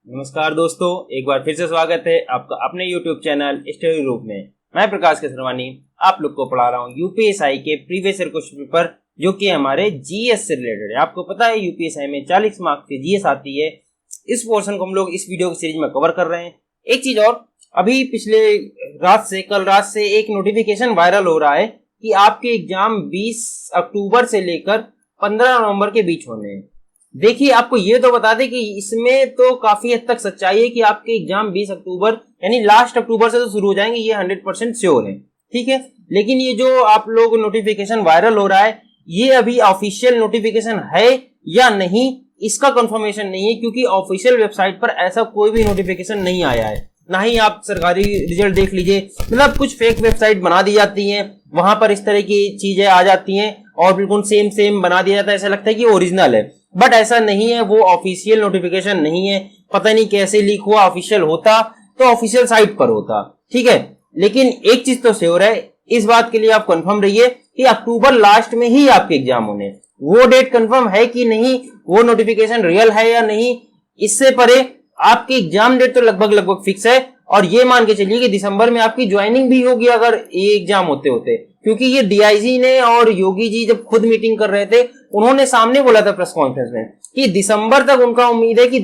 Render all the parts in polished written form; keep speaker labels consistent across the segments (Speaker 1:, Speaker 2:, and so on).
Speaker 1: नमस्कार दोस्तों, एक बार फिर से स्वागत है आपका अपने YouTube चैनल स्टडी ग्रुप में। मैं प्रकाश केसरवानी आप लोग को पढ़ा रहा हूँ यूपीएसआई के प्रीवियस ईयर क्वेश्चन पेपर जो कि हमारे जीएस से रिलेटेड है। आपको पता है यूपीएसआई में 40 मार्क्स की जीएस आती है। इस पोर्शन को हम लोग इस वीडियो की सीरीज में कवर कर रहे हैं। एक चीज और, अभी कल रात से एक नोटिफिकेशन वायरल हो रहा है कि आपके एग्जाम 20 अक्टूबर से लेकर 15 नवंबर के बीच होने हैं। देखिए, आपको ये तो बता दें कि इसमें तो काफी हद तक सच्चाई है कि आपके एग्जाम 20 अक्टूबर यानी लास्ट अक्टूबर से तो शुरू हो जाएंगे, ये 100% श्योर है। ठीक है, लेकिन ये जो आप लोग नोटिफिकेशन वायरल हो रहा है, ये अभी ऑफिशियल नोटिफिकेशन है या नहीं, इसका कंफर्मेशन नहीं है, क्योंकि ऑफिशियल वेबसाइट पर ऐसा कोई भी नोटिफिकेशन नहीं आया है। ना ही आप सरकारी रिजल्ट देख लीजिए, मतलब कुछ फेक वेबसाइट बना दी जाती हैं, वहां पर इस तरह की चीजें आ जाती हैं और बिल्कुल सेम बना दिया जाता है, ऐसा लगता है कि ओरिजिनल है, बट ऐसा नहीं है। वो ऑफिशियल नोटिफिकेशन नहीं है। पता नहीं कैसे लीक हुआ, ऑफिशियल होता तो ऑफिशियल साइट पर होता। ठीक है, लेकिन एक चीज तो श्योर है, इस बात के लिए आप कंफर्म रहिए कि अक्टूबर लास्ट में ही आपके एग्जाम होने। वो डेट कंफर्म है कि नहीं, वो नोटिफिकेशन रियल है या नहीं, इससे परे आपकी एग्जाम डेट तो लगभग फिक्स है। और ये मान के चलिए कि दिसंबर में आपकी ज्वाइनिंग भी होगी अगर ये एग्जाम होते, क्योंकि ये डीआईजी ने और योगी जी जब खुद मीटिंग कर रहे थे, उन्होंने सामने बोला था प्रेस कॉन्फ्रेंस में कि दिसंबर तक उनका उम्मीद है कि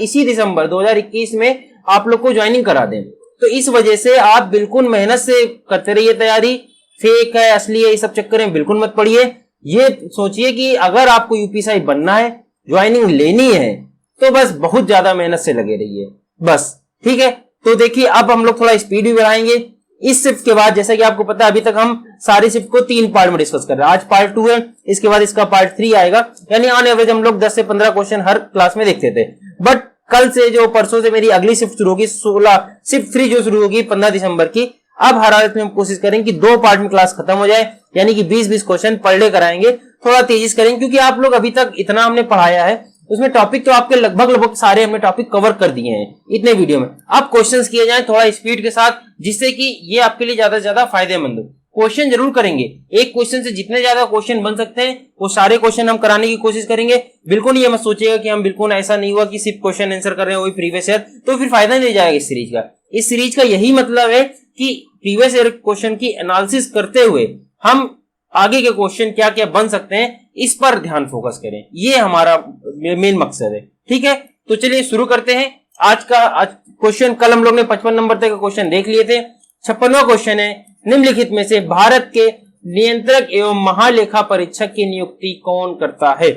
Speaker 1: इसी दिसंबर 2021 में आप लोग को ज्वाइनिंग करा दें। तो इस वजह से आप बिल्कुल मेहनत से करते रहिए तैयारी। फेक है, असली है, ये सब चक्कर में बिल्कुल मत पड़िए। ये सोचिए कि अगर आपको यूपीएसआई बनना है, ज्वाइनिंग लेनी है, तो बस बहुत ज्यादा मेहनत से लगे रहिए बस। ठीक है, तो देखिए अब हम लोग थोड़ा स्पीड भी बढ़ाएंगे। इस शिफ्ट के बाद, जैसा कि आपको पता है, अभी तक हम सारी शिफ्ट को 3 पार्ट में डिस्कस कर रहे हैं। आज पार्ट 2 है, इसके बाद इसका पार्ट 3 आएगा। यानी ऑन एवरेज हम लोग 10 से 15 क्वेश्चन हर क्लास में देखते थे। बट कल से जो परसों से मेरी अगली शिफ्ट शुरू होगी, शिफ्ट 3 जो शुरू होगी 15 दिसंबर की, अब हर हालत में हम कोशिश करेंगे कि 2 पार्ट में क्लास खत्म हो जाए, यानी कि 20-20 क्वेश्चन पर डे कराएंगे। थोड़ा तेजी से करेंगे, क्योंकि आप लोग अभी तक इतना हमने पढ़ाया है, उसमें टॉपिक तो आपके लगभग सारे हमने टॉपिक कवर कर दिए हैं इतने वीडियो में। अब क्वेश्चंस किए जाएं थोड़ा स्पीड के साथ, जिससे कि ये आपके लिए ज्यादा से ज्यादा फायदेमंद हो। क्वेश्चन जरूर करेंगे, एक क्वेश्चन से जितने ज्यादा क्वेश्चन बन सकते हैं वो सारे क्वेश्चन हम कराने की कोशिश करेंगे। बिल्कुल ये मत सोचिएगा कि हम बिल्कुल ऐसा नहीं हुआ कि सिर्फ क्वेश्चन आंसर कर रहे हैं वही प्रीवियस ईयर, तो फिर फायदा नहीं जाएगा इस सीरीज का। इस सीरीज का यही मतलब है कि प्रीवियस ईयर क्वेश्चन की एनालिसिस करते हुए हम आगे के क्वेश्चन क्या क्या बन सकते हैं इस पर ध्यान फोकस करें, ये हमारा मेन मकसद है। ठीक है, तो चलिए शुरू करते हैं। आज क्वेश्चन, कल हम लोग ने 55 नंबर तक का क्वेश्चन देख लिए थे। 56वां क्वेश्चन है, निम्नलिखित में से भारत के नियंत्रक एवं महालेखा परीक्षक की नियुक्ति कौन करता है?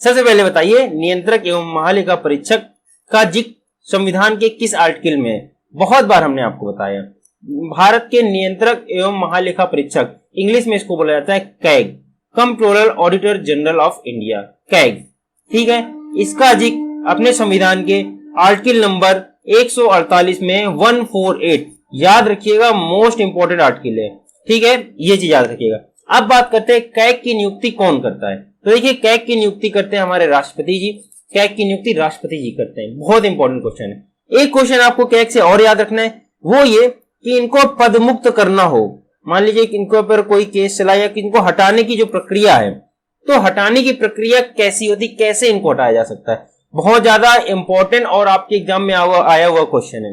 Speaker 1: सबसे पहले बताइए, नियंत्रक एवं महालेखा परीक्षक का जिक्र संविधान के किस आर्टिकल में है? बहुत बार हमने आपको बताया, भारत के नियंत्रक एवं महालेखा परीक्षक, इंग्लिश में इसको बोला जाता है CAG, controller auditor general of India, CAG. ठीक है, इसका जिक्र अपने संविधान के आर्टिकल नंबर 148 में 148, याद रखिएगा, मोस्ट इंपोर्टेंट आर्टिकल है। ठीक है, ये चीज याद रखिएगा। अब बात करते हैं कैग की नियुक्ति कौन करता है। तो देखिए, कैग की नियुक्ति करते हैं हमारे राष्ट्रपति जी। कैग की नियुक्ति राष्ट्रपति जी करते हैं। बहुत इंपॉर्टेंट क्वेश्चन है। एक क्वेश्चन आपको कैग से और याद रखना है, वो ये कि इनको पद मुक्त करना हो। मान लीजिए कि इनके ऊपर कोई केस चला या कि इनको हटाने की जो प्रक्रिया है, तो हटाने की प्रक्रिया कैसी होती, कैसे इनको हटाया जा सकता है, बहुत ज्यादा इंपॉर्टेंट और आपके एग्जाम में आया हुआ क्वेश्चन है।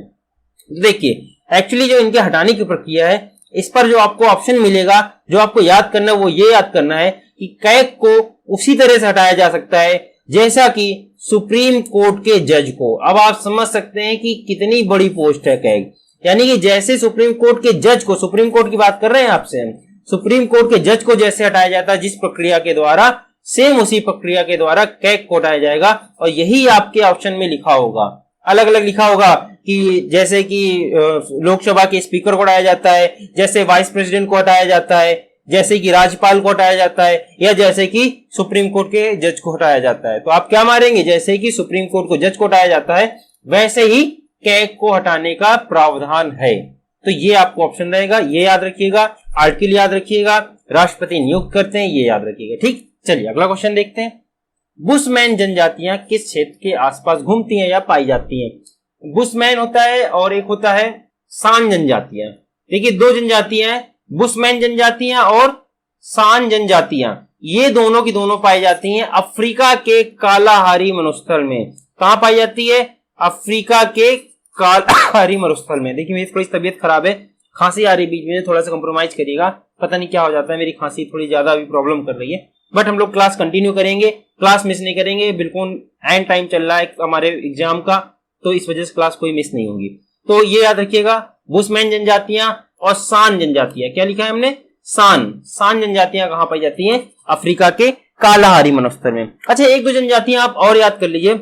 Speaker 1: देखिए, एक्चुअली जो इनके हटाने की प्रक्रिया है, इस पर जो आपको ऑप्शन मिलेगा, जो आपको याद करना है, वो ये याद करना है कि कैग को उसी तरह से हटाया जा सकता है जैसा कि सुप्रीम कोर्ट के जज को। अब आप समझ सकते हैं कि कितनी बड़ी पोस्ट है कैग, यानी कि जैसे सुप्रीम कोर्ट के जज को, सुप्रीम कोर्ट की बात कर रहे हैं आपसे हम, सुप्रीम कोर्ट के जज को जैसे हटाया जाता है जिस प्रक्रिया के द्वारा, सेम उसी प्रक्रिया के द्वारा कैग को हटाया जाएगा। और यही आपके ऑप्शन में लिखा होगा, अलग अलग लिखा होगा कि जैसे कि लोकसभा के स्पीकर को हटाया जाता है, जैसे वाइस प्रेसिडेंट को हटाया जाता है, जैसे कि राज्यपाल को हटाया जाता है, या जैसे कि सुप्रीम कोर्ट के जज को हटाया जाता है। तो आप क्या मारेंगे, जैसे कि सुप्रीम कोर्ट को जज को हटाया जाता है वैसे ही कैग को हटाने का प्रावधान है। तो ये आपको ऑप्शन रहेगा, ये याद रखिएगा। आर्टिकल याद रखिएगा, राष्ट्रपति नियुक्त करते हैं, ये याद रखिएगा। ठीक, चलिए अगला क्वेश्चन देखते हैं। बुशमैन जनजातियां किस क्षेत्र के आसपास घूमती हैं या पाई जाती हैं? बुशमैन होता है और एक होता है सान जनजातियां। देखिए, 2 जनजातियां हैं, बुशमैन जनजातियां और सान जनजातियां। ये दोनों की दोनों पाई जाती हैं अफ्रीका के कालाहारी मरुस्थल में। कहां पाई जाती है? अफ्रीका के कालाहारी मरुस्थल में। देखिए मेरी थोड़ी तबीयत खराब है, खांसी आ रही बीच में, थोड़ा सा कंप्रोमाइज करिएगा, पता नहीं क्या हो जाता है, मेरी खांसी थोड़ी ज्यादा अभी प्रॉब्लम कर रही है। बट हम लोग क्लास कंटिन्यू करेंगे, क्लास मिस नहीं करेंगे, बिल्कुल एंड टाइम चल रहा है हमारे एग्जाम का, तो इस वजह से क्लास कोई मिस नहीं होगी। तो ये याद रखिएगा, बुशमैन जनजातियां और सान जनजातियां, क्या लिखा है हमने, सान जनजातियां कहां पाई जाती हैं, अफ्रीका के कालाहारी मरुस्थल में। अच्छा एक दो जनजातियां आप और याद कर लीजिए।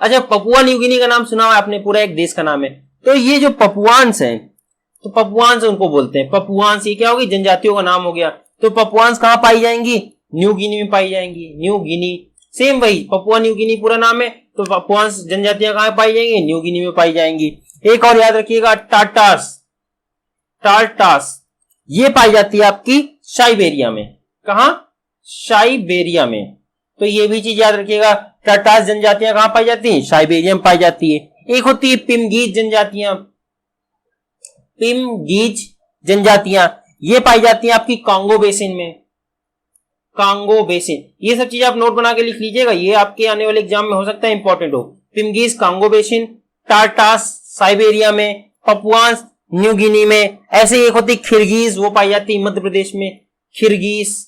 Speaker 1: अच्छा पपुआ न्यू गिनी का नाम सुना हुआ आपने, पूरा एक देश का नाम है। तो ये जो पपुआंस हैं, तो पपुआंस उनको बोलते हैं, पपुआंस, ये क्या होगी, जनजातियों का नाम हो गया। तो पपुआंस कहां पाई जाएंगी, न्यू गिनी में पाई जाएंगी, न्यू गिनी, सेम वही पपुआ न्यू गिनी पूरा नाम है, तो पपुआंस जनजातियां कहां पाई जाएंगी, न्यू गिनी में पाई जाएंगी। एक और याद रखिएगा, टार्टास, ये पाई जाती है आपकी साइबेरिया में, कहां, साइबेरिया में। तो ये भी चीज याद रखिएगा, टार्टास जनजातियां कहां पाई जाती हैं, साइबेरिया में पाई जाती है। एक होती है पिमगीज जनजातियां, ये पाई जाती हैं आपकी कांगो बेसिन में, कांगो बेसिन। ये सब चीज आप नोट बना के लिख लीजिएगा, ये आपके आने वाले एग्जाम में हो सकता है इंपॉर्टेंट हो। पिमगीज कांगो बेसिन, टार्टास साइबेरिया में, पपुआंस न्यू गिनी में। ऐसे एक होती खिरगीज, वो पाई जाती है मध्य प्रदेश में, खिरगीज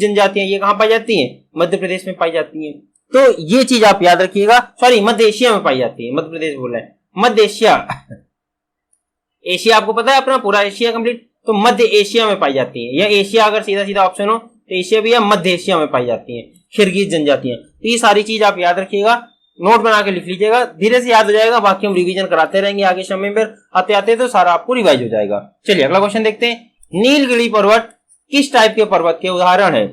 Speaker 1: जनजातियां, ये कहां पाई जाती हैं, मध्य प्रदेश में पाई जाती हैं। तो ये चीज आप याद रखिएगा, सॉरी मध्य एशिया में पाई जाती है, मध्य प्रदेश बोला है, मध्य एशिया आपको पता है अपना पूरा एशिया कंप्लीट, तो मध्य एशिया में पाई जाती है, या एशिया अगर सीधा सीधा ऑप्शन हो तो एशिया भी, या मध्य एशिया में पाई जाती है खिरगीज जनजातियां। तो ये सारी चीज आप याद रखिएगा, नोट बना के लिख लीजिएगा, धीरे से याद हो जाएगा, बाकी हम रिवीजन कराते रहेंगे आगे समय में, आते आते तो सारा आपको रिवाइज हो जाएगा। चलिए अगला क्वेश्चन देखते हैं, नीलगिरी पर्वत किस टाइप के पर्वत के उदाहरण है।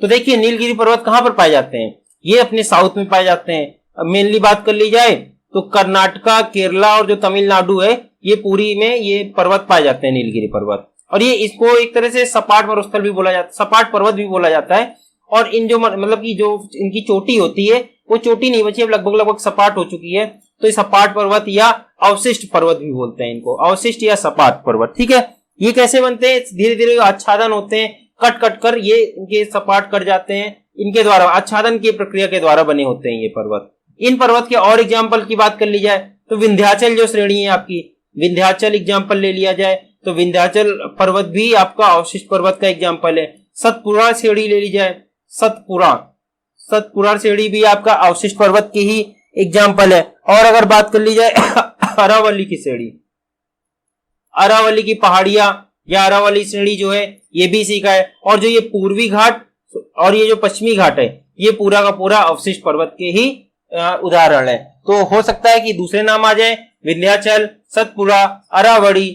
Speaker 1: तो देखिए नीलगिरी पर्वत कहां पर पाए जाते हैं, ये अपने साउथ में पाए जाते हैं। अब मेनली बात कर ली जाए तो कर्नाटका, केरला और जो तमिलनाडु है, ये पूरी में ये पर्वत पाए जाते हैं, नीलगिरी पर्वत। और ये इसको एक तरह से सपाट मरुस्थल भी बोला जाता है, सपाट पर्वत भी बोला जाता है। और इन जो मतलब की जो इनकी चोटी होती है, वो चोटी नहीं बची, अब लगभग सपाट हो चुकी है, तो ये सपाट पर्वत या अवशिष्ट पर्वत भी बोलते हैं इनको, अवशिष्ट या सपाट पर्वत। ठीक है, ये कैसे बनते हैं, धीरे धीरे आच्छादन होते हैं, कट कर ये इनके सपाट कट जाते हैं, इनके द्वारा आच्छादन की प्रक्रिया के द्वारा बने होते हैं ये पर्वत। इन पर्वत के और एग्जाम्पल की बात कर ली जाए तो विंध्याचल जो श्रेणी है आपकी, विंध्याचल एग्जाम्पल ले लिया जाए तो विंध्याचल पर्वत भी आपका अवशिष्ट पर्वत का एग्जाम्पल है। सतपुड़ा श्रेणी ले ली जाए, सतपुड़ा श्रेणी भी आपका अवशिष्ट पर्वत की ही एग्जाम्पल है। और अगर बात कर ली जाए अरावली की श्रेणी, अरावली की पहाड़ियां या अरावली श्रेणी जो है, ये भी सीखा है। और जो ये पूर्वी घाट और ये जो पश्चिमी घाट है, ये पूरा का पूरा अवशिष्ट पर्वत के ही उदाहरण है। तो हो सकता है कि दूसरे नाम आ जाए, विंध्याचल, सतपुड़ा, अरावली,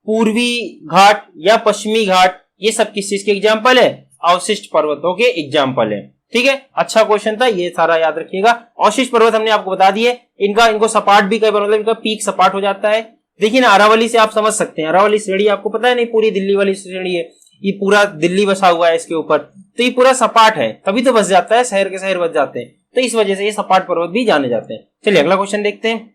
Speaker 1: पूर्वी घाट या पश्चिमी घाट, ये सब किस चीज के एग्जाम्पल है, अवशिष्ट पर्वतों के एग्जाम्पल है। ठीक है, अच्छा क्वेश्चन था, ये सारा याद रखिएगा। अवशिष्ट पर्वत हमने आपको बता दिए, इनको सपाट भी कई बार, मतलब इनका पीक सपाट हो जाता है। देखिए ना, अरावली से आप समझ सकते हैं, अरावली श्रेणी आपको पता है नहीं, पूरी दिल्ली वाली श्रेणी है, ये पूरा दिल्ली बसा हुआ है इसके ऊपर, तो ये पूरा सपाट है, तभी तो बस जाता है, शहर के शहर बस जाते हैं, तो इस वजह से ये सपाट पर्वत भी जाने जाते हैं। चलिए अगला क्वेश्चन देखते हैं,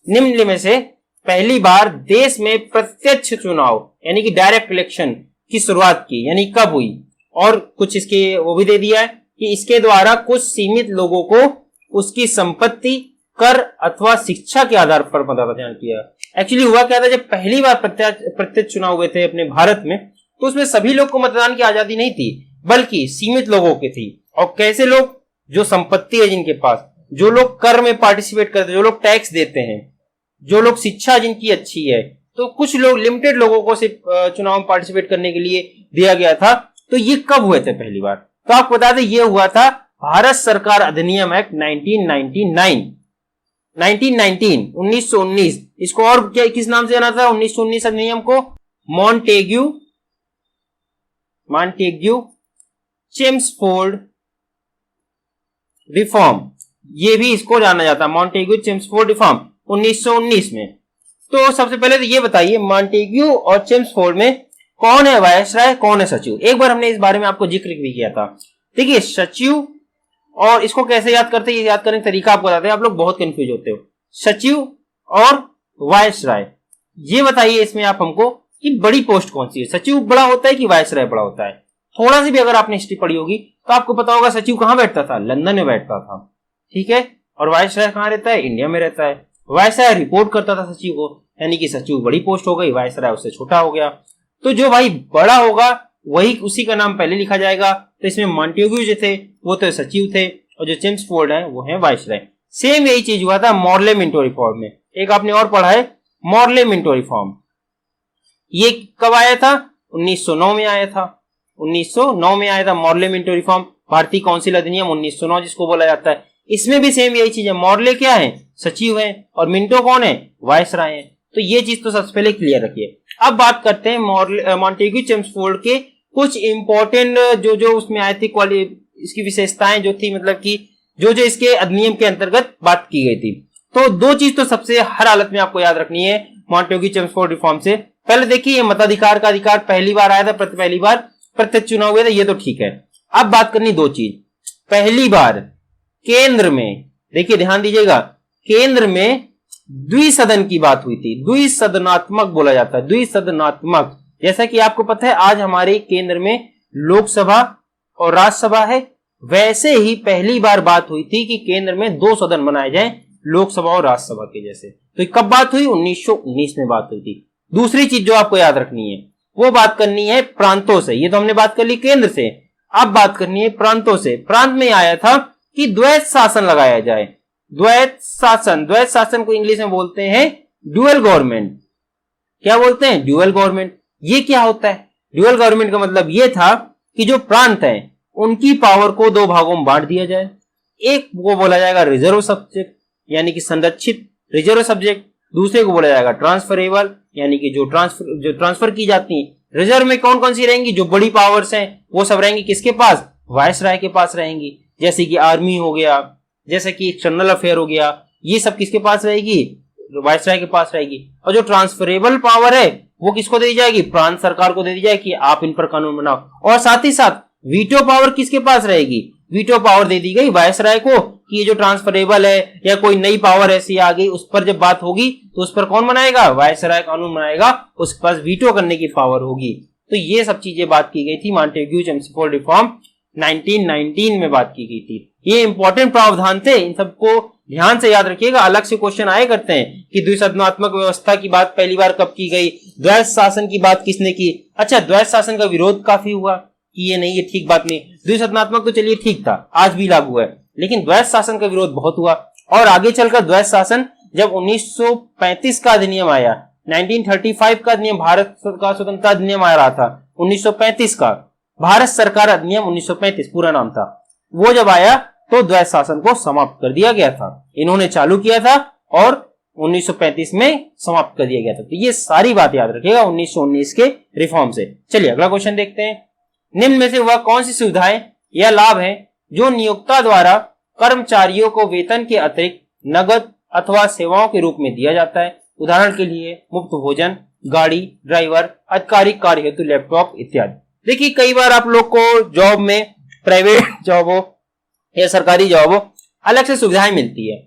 Speaker 1: निम्न में से पहली बार देश में प्रत्यक्ष चुनाव यानी कि डायरेक्ट इलेक्शन की शुरुआत की यानी कब हुई, और कुछ इसके वो भी दे दिया है कि इसके द्वारा कुछ सीमित लोगों को उसकी संपत्ति, कर अथवा शिक्षा के आधार पर मतदान किया। एक्चुअली हुआ क्या था, जब पहली बार प्रत्यक्ष चुनाव हुए थे अपने भारत में, तो उसमें सभी लोग को मतदान की आजादी नहीं थी, बल्कि सीमित लोगों की थी। और कैसे लोग, जो संपत्ति है जिनके पास, जो लोग कर में पार्टिसिपेट करते हैं, जो लोग टैक्स देते हैं, जो लोग शिक्षा जिनकी अच्छी है, तो कुछ लोग, लिमिटेड लोगों को सिर्फ चुनाव में पार्टिसिपेट करने के लिए दिया गया था। तो ये कब हुए थे पहली बार, तो आपको बता दें ये हुआ था भारत सरकार अधिनियम एक्ट 1919। इसको और क्या किस नाम से जाना था 1919 अधिनियम को, मॉन्टेग्यू चेम्सफोर्ड रिफॉर्म, ये भी इसको जाना जाता है, मॉन्टेग्यू चेम्सफोर्ड रिफॉर्म 1919 में। तो सबसे पहले तो ये बताइए, मॉन्टेग्यू और चेम्सफोर्ड में कौन है वायसराय, कौन है सचिव। एक बार हमने इस बारे में आपको जिक्र भी किया था। देखिए सचिव, और इसको कैसे याद करते हैं, ये याद करने का तरीका आपको बताते हैं, आप लोग बहुत कंफ्यूज होते हो। सचिव और वायसराय, ये बताइए इसमें आप हमको कि बड़ी पोस्ट कौन सी है, सचिव बड़ा होता है कि वायसराय बड़ा होता है। थोड़ा सी भी अगर आपने हिस्ट्री पढ़ी होगी तो आपको पता होगा सचिव कहां बैठता था, लंदन में बैठता था। ठीक है। और वायसराय कहाँ रहता है? इंडिया में रहता है। वायसराय रिपोर्ट करता था सचिव को, यानी कि सचिव बड़ी पोस्ट हो गई, वायसराय उससे छोटा हो गया। तो जो भाई बड़ा होगा वही उसी का नाम पहले लिखा जाएगा। तो इसमें मॉन्टेग्यू जो थे वो तो सचिव थे और जो चेम्सफोर्ड है वो है वायसराय। सेम यही चीज हुआ था मॉर्ले मिंटो रिफॉर्म में। एक आपने और पढ़ा है मॉर्ले मिंटो रिफॉर्म। ये कब आया था? 1909 में आया था। 1909 में आया था मॉर्ले मिंटो रिफॉर्म, भारतीय काउंसिल अधिनियम 1909 जिसको बोला जाता है। इसमें भी सेम यही चीज है। मॉर्ले क्या है? सचिव है, और मिंटो कौन है? वायसराय है। तो ये चीज तो सबसे पहले क्लियर रखिए। अब बात करते हैं मॉन्टेग्यू चेम्सफोर्ड के कुछ इंपॉर्टेंट जो उसमें आए थे इसकी विशेषताएं जो थी, मतलब कि जो इसके अधिनियम के अंतर्गत बात की गई थी। तो दो चीज तो सबसे हर हालत में आपको याद रखनी है मॉन्टेग्यू चेम्सफोर्ड रिफॉर्म से। पहले देखिए, मताधिकार का अधिकार पहली बार आया था, पहली बार प्रत्यक्ष चुनाव हुए थे, ये तो ठीक है। अब बात करनी दो चीज। पहली बार केंद्र में, देखिए ध्यान दीजिएगा, केंद्र में द्विसदन की बात हुई थी। द्विसदनात्मक बोला जाता है, द्विसदनात्मक। जैसा कि आपको पता है आज हमारे केंद्र में लोकसभा और राज्यसभा है, वैसे ही पहली बार बात हुई थी कि केंद्र में दो सदन बनाए जाएं, लोकसभा और राज्यसभा के जैसे। तो कब बात हुई? 1919 में बात हुई थी। दूसरी चीज जो आपको याद रखनी है वो बात करनी है प्रांतों से। ये तो हमने बात कर ली केंद्र से, अब बात करनी है प्रांतों से। प्रांत में आया था कि द्वैत शासन लगाया जाए। द्वैत शासन को इंग्लिश में बोलते हैं ड्यूअल गवर्नमेंट। क्या बोलते हैं? Dual government. ये क्या होता है? ड्यूअल गवर्नमेंट का मतलब ये था कि जो प्रांत है उनकी पावर को दो भागों में बांट दिया जाए। एक को बोला जाएगा रिजर्व सब्जेक्ट, यानी कि संरक्षित रिजर्व सब्जेक्ट। दूसरे को बोला जाएगा ट्रांसफरेबल, यानी कि जो ट्रांसफर की जाती है। रिजर्व में कौन कौन सी रहेंगी? जो बड़ी पावर्स हैं वो सब रहेंगी किसके पास? वायसराय के पास रहेंगी। जैसे कि आर्मी हो गया, जैसे कि एक्सटर्नल अफेयर हो गया, ये सब किसके पास रहेगी? वायसराय के पास रहेगी। और जो ट्रांसफरेबल पावर है वो किसको दे दी जाएगी? प्रांत सरकार को दे दी जाएगी, आप इन पर कानून बनाओ। और साथ ही साथ वीटो पावर किसके पास रहेगी? वीटो पावर दे दी गई वायसराय को कि ये जो ट्रांसफरेबल है या कोई नई पावर ऐसी आ गई उस पर जब बात होगी तो उस पर कौन बनाएगा? वायसराय कानून बनाएगा, उसके पास वीटो करने की पावर होगी। तो ये सब चीजें बात की गई थी मॉन्टेग्यू चेम्सफोर्ड रिफॉर्म 1919 में बात की गई थी। ये इंपॉर्टेंट प्रावधान थे, इन सबको ध्यान से याद रखिएगा। अलग से क्वेश्चन आए करते हैं कि द्विसदनात्मक व्यवस्था की बात पहली बार कब की गई, द्वैत शासन की बात किसने की। अच्छा, द्वैत शासन का विरोध काफी हुआ कि ये नहीं, ये ठीक बात नहीं। द्विसदनात्मक तो चलिए ठीक था, आज भी लागू है, लेकिन द्वैत शासन का विरोध बहुत हुआ। और आगे चलकर द्वैत शासन जब 1935 का अधिनियम आया, 1935 का अधिनियम, भारत का स्वतंत्रता अधिनियम आ रहा था 1935 का, भारत सरकार अधिनियम 1935 पूरा नाम था, वो जब आया तो द्वैत शासन को समाप्त कर दिया गया था। इन्होंने चालू किया था और 1935 में समाप्त कर दिया गया था। तो ये सारी बात याद रखिएगा 1919 के रिफॉर्म से। चलिए अगला क्वेश्चन देखते हैं। निम्न में से वह कौन सी सुविधाएं या लाभ है जो नियोक्ता द्वारा कर्मचारियों को वेतन के अतिरिक्त नगद अथवा सेवाओं के रूप में दिया जाता है? उदाहरण के लिए मुफ्त भोजन, गाड़ी, ड्राइवर, आधिकारिक कार्य हेतु लैपटॉप इत्यादि। देखिए कई बार आप लोग को जॉब में, प्राइवेट जॉब हो या सरकारी जॉब हो, अलग से सुविधाएं मिलती है।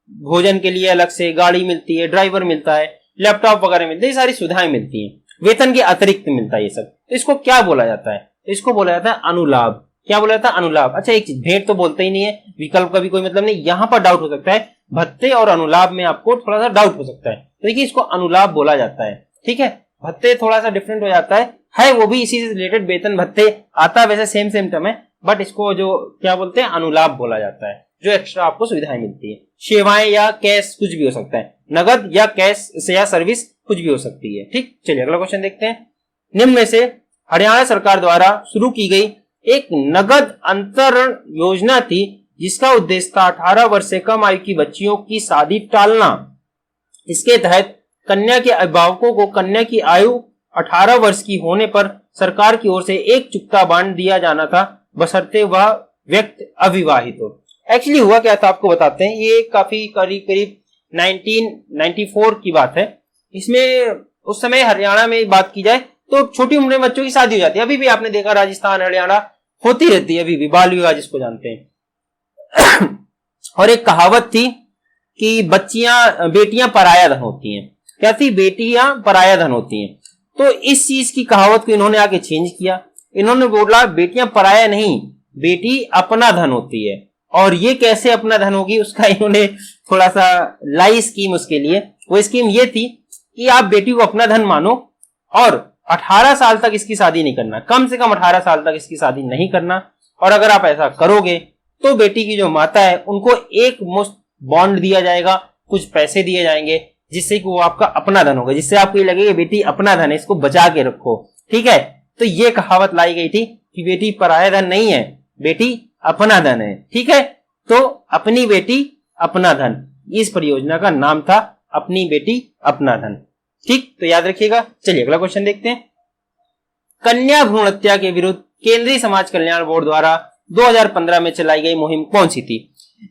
Speaker 1: भोजन के लिए अलग से गाड़ी मिलती है, ड्राइवर मिलता है, लैपटॉप वगैरह मिलते हैं, ये सारी सुविधाएं मिलती हैं, वेतन के अतिरिक्त मिलता है ये सब। तो इसको क्या बोला जाता है? इसको बोला जाता है अनुलाभ। क्या बोला जाता है? अनुलाभ। अच्छा, एक चीज, भेंट तो बोलते ही नहीं है, विकल्प का भी कोई मतलब नहीं। यहां पर डाउट हो सकता है, भत्ते और अनुलाभ में आपको थोड़ा सा डाउट हो सकता है। तो देखिए इसको अनुलाभ बोला जाता है, ठीक है। भत्ते थोड़ा सा डिफरेंट हो जाता है वो भी इसी से रिलेटेड, वेतन भत्ते आता है, वैसे सेम टर्म है, बट इसको जो क्या बोलते हैं, अनुलाभ बोला जाता है, जो एक्स्ट्रा आपको सुविधाएं मिलती है। सेवाएं या कैश कुछ भी हो सकता है, नगद या कैश से या सर्विस कुछ भी हो सकती है, ठीक। चलिए अगला क्वेश्चन देखते हैं। निम्न में से हरियाणा सरकार द्वारा शुरू की गई एक नगद अंतरण योजना थी जिसका उद्देश्य था 18 वर्ष से कम आयु की बच्चियों की शादी टालना। इसके तहत कन्या के अभिभावकों को कन्या की आयु 18 वर्ष की होने पर सरकार की ओर से एक चुकता बांड दिया जाना था, बशर्ते वह व्यक्ति अविवाहित हो। एक्चुअली हुआ क्या था आपको बताते हैं। ये काफी करीब 1994 की बात है। इसमें उस समय हरियाणा में बात की जाए तो छोटी उम्र में बच्चों की शादी हो जाती है। अभी भी आपने देखा राजस्थान, हरियाणा होती रहती है, अभी भी बाल विवाह जिसको जानते हैं। और एक कहावत थी कि बेटियां पराया धन होती हैं। क्या थी? बेटियां पराया धन होती हैं। तो इस चीज की कहावत को इन्होंने आके चेंज किया। इन्होंने बोला बेटियां पराया नहीं, बेटी अपना धन होती है। और ये कैसे अपना धन होगी उसका इन्होंने थोड़ा सा लाई स्कीम उसके लिए। वो स्कीम ये थी कि आप बेटी को अपना धन मानो और 18 साल तक इसकी शादी नहीं करना, कम से कम 18 साल तक इसकी शादी नहीं करना। और अगर आप ऐसा करोगे तो बेटी की जो माता है उनको एक मुश्त बॉन्ड दिया जाएगा, कुछ पैसे दिए जाएंगे, जिससे कि वो आपका अपना धन होगा, जिससे आपको ये लगेगा बेटी अपना धन है, इसको बचा के रखो। ठीक है, तो ये कहावत लाई गई थी कि बेटी पराया धन नहीं है, बेटी अपना धन है। ठीक है, तो अपनी बेटी अपना धन, इस परियोजना का नाम था अपनी बेटी अपना धन। ठीक, तो याद रखिएगा। चलिए अगला क्वेश्चन देखते हैं। कन्या भ्रूण हत्या के विरुद्ध केंद्रीय समाज कल्याण बोर्ड द्वारा 2015 में चलाई गई मुहिम कौन सी थी?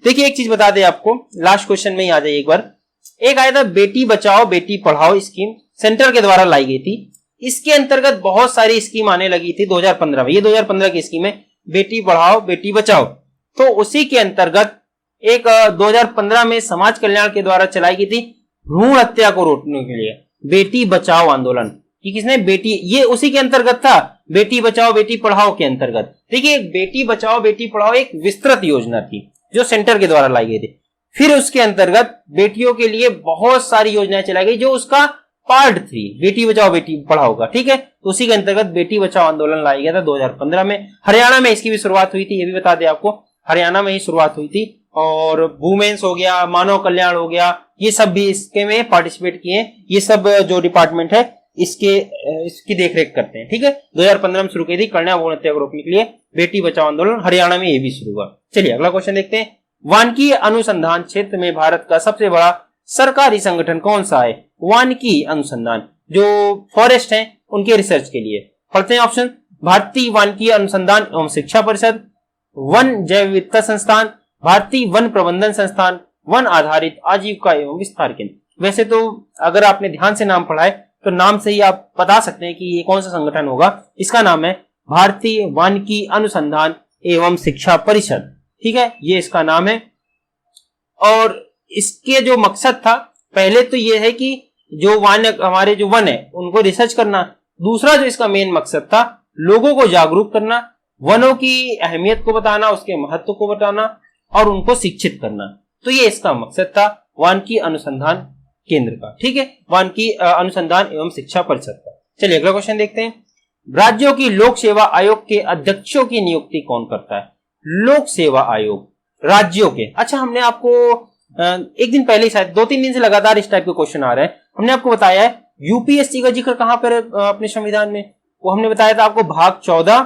Speaker 1: देखिए एक चीज बता दें आपको, लास्ट क्वेश्चन में ही आ जाइए एक बार। एक आया था बेटी बचाओ बेटी पढ़ाओ स्कीम, सेंटर के द्वारा लाई गई थी। इसके अंतर्गत बहुत सारी स्कीम आने लगी थी 2015 में। ये 2015 की स्कीम है, बेटी पढ़ाओ बेटी बचाओ। तो उसी के अंतर्गत एक 2015 में समाज कल्याण के द्वारा चलाई गई थी भ्रूण हत्या को रोकने के लिए बेटी बचाओ आंदोलन। कि किसने? बेटी, ये उसी के अंतर्गत था, बेटी बचाओ बेटी पढ़ाओ के अंतर्गत। देखिए बेटी बचाओ बेटी पढ़ाओ एक विस्तृत योजना थी जो सेंटर के द्वारा लाई गई थी। फिर उसके अंतर्गत बेटियों के लिए बहुत सारी योजनाएं चलाई गई जो उसका पार्ट 3 बेटी बचाओ बेटी पढ़ाओ का। ठीक है, तो उसी के अंतर्गत बेटी बचाओ आंदोलन लाया गया था 2015 में। हरियाणा में इसकी भी शुरुआत हुई थी, ये भी बता दें आपको, हरियाणा में ही शुरुआत हुई थी। और वुमेन्स हो गया, मानव कल्याण हो गया, ये सब भी इसके में पार्टिसिपेट किए। ये सब जो डिपार्टमेंट है इसकी देखरेख करते हैं। ठीक है, 2015 में शुरू की थी कन्या भ्रूण हत्या को रोकने के लिए बेटी बचाओ आंदोलन, हरियाणा में ये भी शुरू हुआ। चलिए अगला क्वेश्चन देखते हैं। वानिकी अनुसंधान क्षेत्र में भारत का सबसे बड़ा सरकारी संगठन कौन सा है? वानिकी अनुसंधान, जो फॉरेस्ट है उनके रिसर्च के लिए। पढ़ते हैं ऑप्शन। भारतीय वानिकी अनुसंधान एवं शिक्षा परिषद, वन जैव विविधता संस्थान, भारतीय वन प्रबंधन संस्थान, वन आधारित आजीविका एवं विस्तार केंद्र। वैसे तो अगर आपने ध्यान से नाम पढ़ा है तो नाम से ही आप बता सकते हैं कि ये कौन सा संगठन होगा। इसका नाम है भारतीय वानिकी अनुसंधान एवं शिक्षा परिषद। ठीक है, ये इसका नाम है। और इसके जो मकसद था, पहले तो ये है कि जो हमारे जो वन है उनको रिसर्च करना। दूसरा जो इसका मेन मकसद था, लोगों को जागरूक करना, वनों की अहमियत को बताना, उसके महत्व को बताना और उनको शिक्षित करना। तो ये इसका मकसद था वानिकी अनुसंधान केंद्र का। ठीक है, वानिकी अनुसंधान एवं शिक्षा परिषद का। चलिए अगला क्वेश्चन देखते हैं। राज्यों की लोक सेवा आयोग के अध्यक्षों की नियुक्ति कौन करता है? लोक सेवा आयोग राज्यों के। अच्छा, हमने आपको एक दिन पहले, शायद 2-3 दिन से लगातार इस टाइप के क्वेश्चन आ रहे हैं। हमने आपको बताया है यूपीएससी का जिक्र कहां पर है अपने संविधान में? वो हमने बताया था आपको भाग 14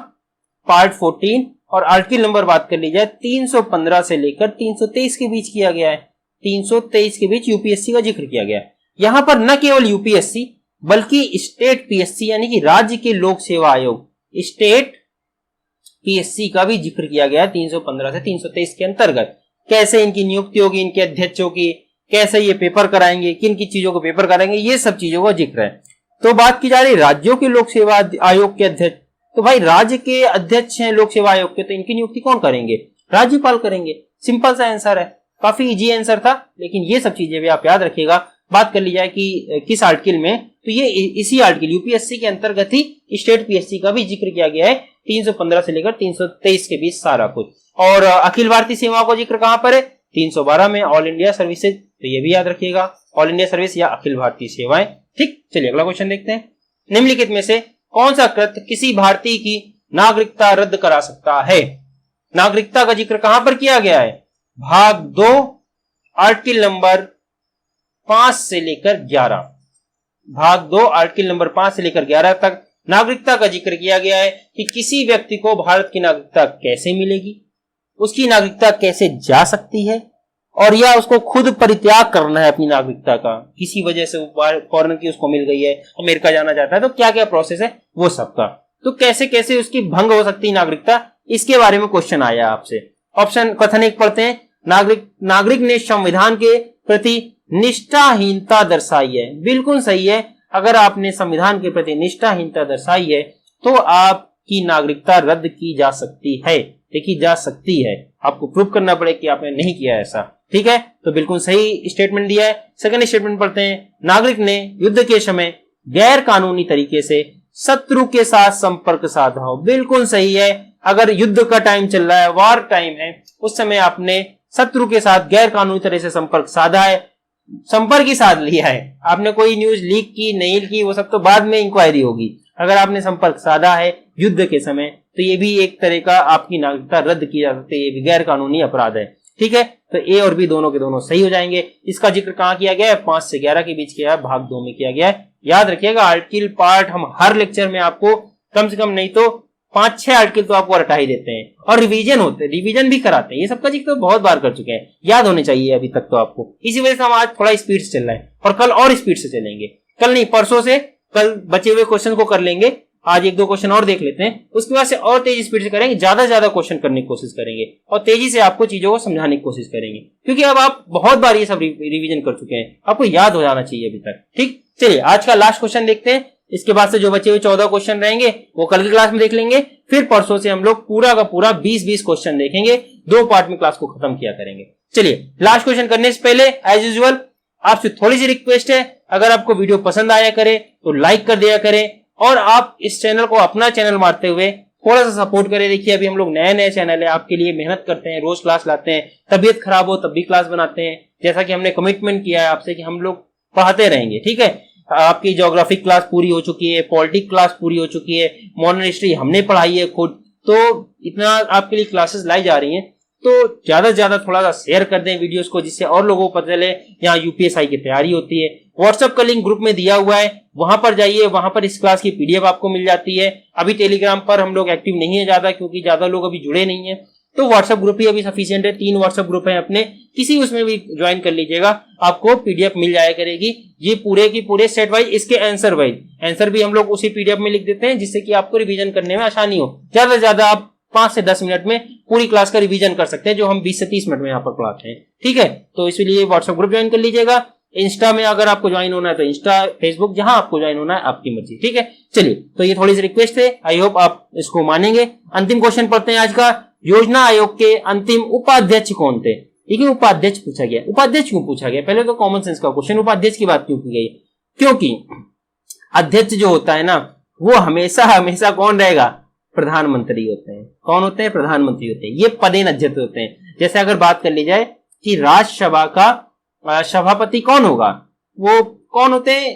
Speaker 1: पार्ट 14, और आर्टिकल नंबर बात कर ली जाए 315 से लेकर 323 के बीच किया गया है। 323 के बीच यूपीएससी का जिक्र किया गया। यहां पर न केवल यूपीएससी बल्कि स्टेट पीएससी यानी कि राज्य के लोक सेवा आयोग, स्टेट पीएससी का भी जिक्र किया गया 315 से 323 के अंतर्गत। कैसे इनकी नियुक्ति होगी, इनके अध्यक्षों की, कैसे ये पेपर कराएंगे, किन किन चीजों को पेपर कराएंगे, ये सब चीजों का जिक्र है। तो बात की जा रही राज्यों के लोक सेवा आयोग के अध्यक्ष। तो भाई राज्य के अध्यक्ष हैं लोक सेवा आयोग के, तो इनकी नियुक्ति कौन करेंगे? राज्यपाल करेंगे। सिंपल सा आंसर है, काफी इजी आंसर था, लेकिन ये सब चीजें भी आप याद रखिएगा। बात कर ली जाए कि किस आर्टिकल में, तो ये इसी आर्टिकल यूपीएससी के अंतर्गत ही स्टेट पीएससी का भी जिक्र किया गया है 315 से लेकर 323 के बीच सारा कुछ। और अखिल भारतीय सेवाओं का जिक्र कहां पर है? 312 में, ऑल इंडिया सर्विसेज। तो ये भी याद रखिएगा, ऑल इंडिया सर्विस या अखिल भारतीय सेवाएं। ठीक, चलिए अगला क्वेश्चन देखते हैं। निम्नलिखित में से कौन सा कृत्य किसी भारतीय की नागरिकता रद्द करा सकता है? नागरिकता का जिक्र कहां पर किया गया है? भाग 2 आर्टिकल नंबर 5 से लेकर 11। भाग 2 आर्टिकल नंबर 5 से लेकर 11 तक नागरिकता का जिक्र किया गया है कि किसी व्यक्ति को भारत की नागरिकता कैसे मिलेगी, उसकी नागरिकता कैसे जा सकती है, और या उसको खुद परित्याग करना है अपनी नागरिकता का, किसी वजह से फॉरेन की उसको मिल गई है, अमेरिका जाना चाहता है, तो क्या क्या प्रोसेस है वो सबका, तो कैसे कैसे उसकी भंग हो सकती है नागरिकता, इसके बारे में क्वेश्चन आया आपसे। ऑप्शन कथन एक पढ़ते हैं। नागरिक ने संविधान के प्रति निष्ठाहीनता दर्शाई है। बिल्कुल सही है, अगर आपने संविधान के प्रति निष्ठाहीनता दर्शाई है तो आपकी नागरिकता रद्द की जा सकती है, देखी जा सकती है। आपको प्रूव करना पड़े कि आपने नहीं किया ऐसा। ठीक है, तो बिल्कुल सही स्टेटमेंट दिया है। सेकंड स्टेटमेंट पढ़ते हैं। नागरिक ने युद्ध के समय गैर कानूनी तरीके से शत्रु के साथ संपर्क साधा हो। बिल्कुल सही है, अगर युद्ध का टाइम चल रहा है, वॉर टाइम है, उस समय आपने शत्रु के साथ गैर कानूनी तरह से संपर्क साधा है, संपर्क ही साध लिया है, आपने कोई न्यूज लीक की नहीं की, वो सब तो बाद में इंक्वायरी होगी। अगर आपने संपर्क साधा है युद्ध के समय, तो ये भी एक तरह का आपकी नागरिकता रद्द की जा सकती है, ये भी गैर कानूनी अपराध है। ठीक है, तो ए और बी दोनों के दोनों सही हो जाएंगे। इसका जिक्र कहाँ किया गया है? 5 से 11 के बीच किया है, भाग 2 में किया गया है। याद रखिएगा, आर्टिकल पार्ट हम हर लेक्चर में आपको कम से कम नहीं तो 5-6 आर्टिकल तो आपको रटा ही देते हैं, और रिवीजन होते हैं, रिवीजन भी कराते हैं। ये सबका जिक्र तो बहुत बार कर चुके हैं, याद होने चाहिए अभी तक तो आपको। इसी वजह से हम आज थोड़ा स्पीड से चल रहे हैं, और कल और स्पीड से चलेंगे। कल नहीं, परसों से कल बचे हुए क्वेश्चन को कर लेंगे, आज 1-2 क्वेश्चन और देख लेते हैं, उसके बाद से और तेजी स्पीड से करेंगे, ज्यादा ज्यादा क्वेश्चन करने की कोशिश करेंगे, और तेजी से आपको चीजों को समझाने की कोशिश करेंगे, क्योंकि अब आप बहुत बार ये सब रिवीजन कर चुके हैं, आपको याद हो जाना चाहिए अभी तक। ठीक, चलिए आज का लास्ट क्वेश्चन देखते हैं। इसके बाद से जो बचे हुए 14 क्वेश्चन रहेंगे वो कल की क्लास में देख लेंगे। फिर परसों से हम लोग पूरा का पूरा 20-20 क्वेश्चन देखेंगे, 2 पार्ट में क्लास को खत्म किया करेंगे। चलिए लास्ट क्वेश्चन करने से पहले एज यूजुअल आपसे थोड़ी सी रिक्वेस्ट है, अगर आपको वीडियो पसंद आया करे तो लाइक कर दिया करें, और आप इस चैनल को अपना चैनल मानते हुए थोड़ा सा सपोर्ट करें। देखिए अभी हम लोग नए चैनल है, आपके लिए मेहनत करते हैं, रोज क्लास लाते हैं, तबीयत खराब हो तब भी क्लास बनाते हैं, जैसा कि हमने कमिटमेंट किया है आपसे कि हम लोग पढ़ाते रहेंगे। ठीक है, आपकी ज्योग्राफी क्लास पूरी हो चुकी है, पॉलिटिक्स क्लास पूरी हो चुकी है, मॉडर्न हिस्ट्री हमने पढ़ाई है खुद, तो इतना आपके लिए क्लासेस लाई जा रही हैं, तो ज्यादा से ज्यादा थोड़ा सा शेयर कर दें वीडियोस को, जिससे और लोगों को पता चले यहाँ यूपीएसआई की तैयारी होती है। व्हाट्सएप का लिंक ग्रुप में दिया हुआ है, वहां पर जाइए, वहां पर इस क्लास की पीडीएफ आपको मिल जाती है। अभी टेलीग्राम पर हम लोग एक्टिव नहीं है ज्यादा, क्योंकि ज्यादा लोग अभी जुड़े नहीं है, तो व्हाट्सएप ग्रुप ही अभी सफिशिएंट है। 3 व्हाट्सएप ग्रुप है अपने, किसी उसमें भी ज्वाइन कर लीजिएगा, आपको पीडीएफ मिल जाया करेगी। ये पूरे की पूरे सेट वाइज, इसके आंसर वाइज, आंसर भी हम लोग उसी पीडीएफ में लिख देते हैं, जिससे कि आपको रिवीजन करने में आसानी हो। ज्यादा से ज्यादा आप 5 से 10 मिनट में पूरी क्लास का रिवीजन कर सकते हैं, जो हम 20 से 30 मिनट में यहाँ पर पढ़ाते हैं। ठीक है, तो इसलिए व्हाट्सएप ग्रुप ज्वाइन कर लीजिएगा। इंस्टा में अगर आपको ज्वाइन होना है तो इंस्टा, फेसबुक, जहां आपको ज्वाइन होना है आपकी मर्जी। ठीक है, चलिए तो ये थोड़ी सी रिक्वेस्ट है, आई होप आप इसको मानेंगे। अंतिम क्वेश्चन पढ़ते हैं आज का। योजना आयोग के अंतिम उपाध्यक्ष कौन थे? ठीक है, उपाध्यक्ष पूछा गया। उपाध्यक्ष क्यों पूछा गया? पहले तो कॉमन सेंस का क्वेश्चन, उपाध्यक्ष की बात क्यों की गई? क्योंकि अध्यक्ष जो होता है ना, वो हमेशा हमेशा कौन रहेगा? प्रधानमंत्री होते हैं। कौन होते हैं? प्रधानमंत्री होते हैं। ये पदेन अध्यक्ष होते हैं। जैसे अगर बात कर ली जाए कि राज्यसभा का सभापति कौन होगा, वो कौन होते हैं?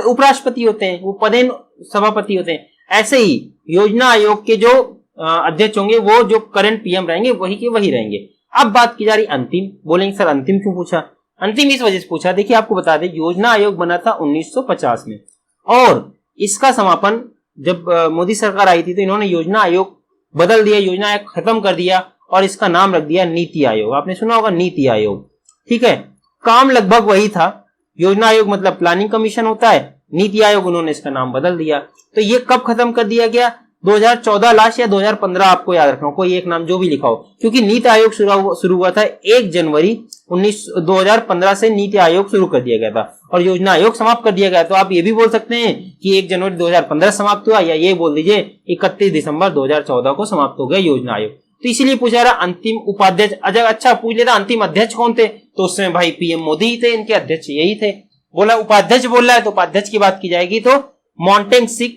Speaker 1: उपराष्ट्रपति होते हैं, वो पदेन सभापति होते हैं। ऐसे ही योजना आयोग के जो अध्यक्ष होंगे, वो जो करंट पीएम रहेंगे वही के वही रहेंगे। अब बात की जा रही अंतिम। बोलेंगे सर अंतिम क्यों पूछा? अंतिम इस वजह से पूछा, देखिए आपको बता दें, योजना आयोग बना था 1950 में, और इसका समापन जब मोदी सरकार आई थी तो इन्होंने योजना आयोग बदल दिया, योजना आयोग खत्म कर दिया, और इसका नाम रख दिया नीति आयोग। आपने सुना होगा नीति आयोग। ठीक है, काम लगभग वही था। योजना आयोग मतलब प्लानिंग कमीशन होता है, नीति आयोग उन्होंने इसका नाम बदल दिया। तो ये कब खत्म कर दिया गया? 2014 लास्ट या 2015, आपको याद रखना, कोई एक नाम जो भी लिखा हो, क्योंकि नीति आयोग शुरू हुआ था 1 जनवरी 2015 से नीति आयोग शुरू कर दिया गया था, और योजना आयोग समाप्त कर दिया गया। तो आप ये भी बोल सकते हैं कि 1 जनवरी 2015 समाप्त हुआ, या ये बोल दीजिए 31 दिसंबर 2014 को समाप्त हो गया योजना आयोग। तो इसीलिए पूछा रहा अंतिम उपाध्यक्ष। अच्छा पूछ लेता अंतिम अध्यक्ष कौन थे, तो उसमें भाई पीएम मोदी ही थे, इनके अध्यक्ष यही थे। बोला उपाध्यक्ष बोल रहा है तो उपाध्यक्ष की बात की जाएगी तो मोंटेक सिंह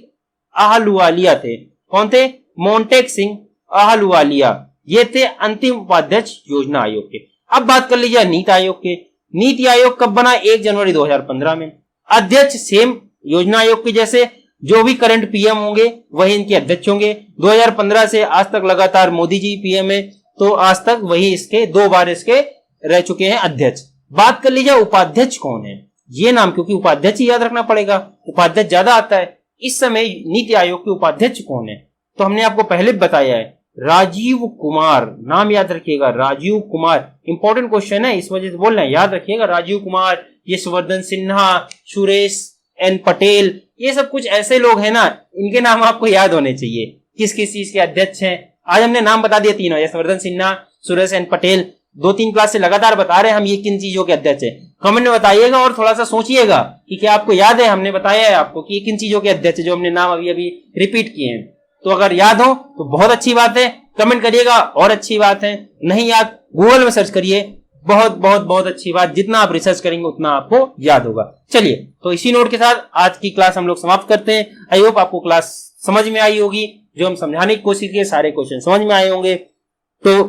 Speaker 1: आहलुवालिया थे। कौन थे? मोंटेक सिंह आहलुवालिया, ये थे अंतिम उपाध्यक्ष योजना आयोग के। अब बात कर लीजिए नीति आयोग के। नीति आयोग कब बना? 1 जनवरी 2015 में। अध्यक्ष सेम योजना आयोग के जैसे, जो भी करंट पीएम होंगे वही इनके अध्यक्ष होंगे। 2015 से आज तक लगातार मोदी जी पीएम है, तो आज तक वही इसके 2 बार इसके रह चुके हैं अध्यक्ष। बात कर लीजिए उपाध्यक्ष कौन है, ये नाम क्योंकि उपाध्यक्ष ही याद रखना पड़ेगा, उपाध्यक्ष ज्यादा आता है। इस समय नीति आयोग के उपाध्यक्ष कौन है? तो हमने आपको पहले बताया है, राजीव कुमार। नाम याद रखिएगा, राजीव कुमार। इंपॉर्टेंट क्वेश्चन है, इस वजह से बोल रहे हैं, याद रखिएगा। राजीव कुमार, यशवर्धन सिन्हा, सुरेश एन पटेल, ये सब कुछ ऐसे लोग हैं ना, इनके नाम आपको याद होने चाहिए, किस किस चीज के अध्यक्ष हैं। आज हमने नाम बता दिया तीनों, यशवर्धन सिन्हा, सुरेश एन पटेल। 2-3 क्लास से लगातार बता रहे हैं हम ये किन चीजों के अध्यक्ष है। कमेंट में बताइएगा और थोड़ा सा सोचिएगा कि क्या आपको याद है, हमने बताया है आपको कि ये किन चीजों के अध्यक्ष है, जो हमने नाम अभी अभी रिपीट किए हैं। तो अगर याद हो तो बहुत अच्छी बात है, कमेंट करिएगा, और अच्छी बात है। नहीं याद, गूगल में सर्च करिए, बहुत बहुत बहुत अच्छी बात। जितना आप रिसर्च करेंगे उतना आपको याद होगा। चलिए, तो इसी नोट के साथ आज की क्लास हम लोग समाप्त करते हैं। आई होप आपको क्लास समझ में आई होगी। जो हम समझाने की कोशिश किए सारे क्वेश्चन समझ में आए होंगे। तो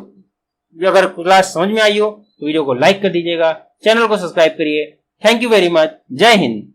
Speaker 1: अगर क्लास समझ में आई हो तो वीडियो को लाइक कर दीजिएगा, चैनल को सब्सक्राइब करिए। Thank you very much. जय हिंद।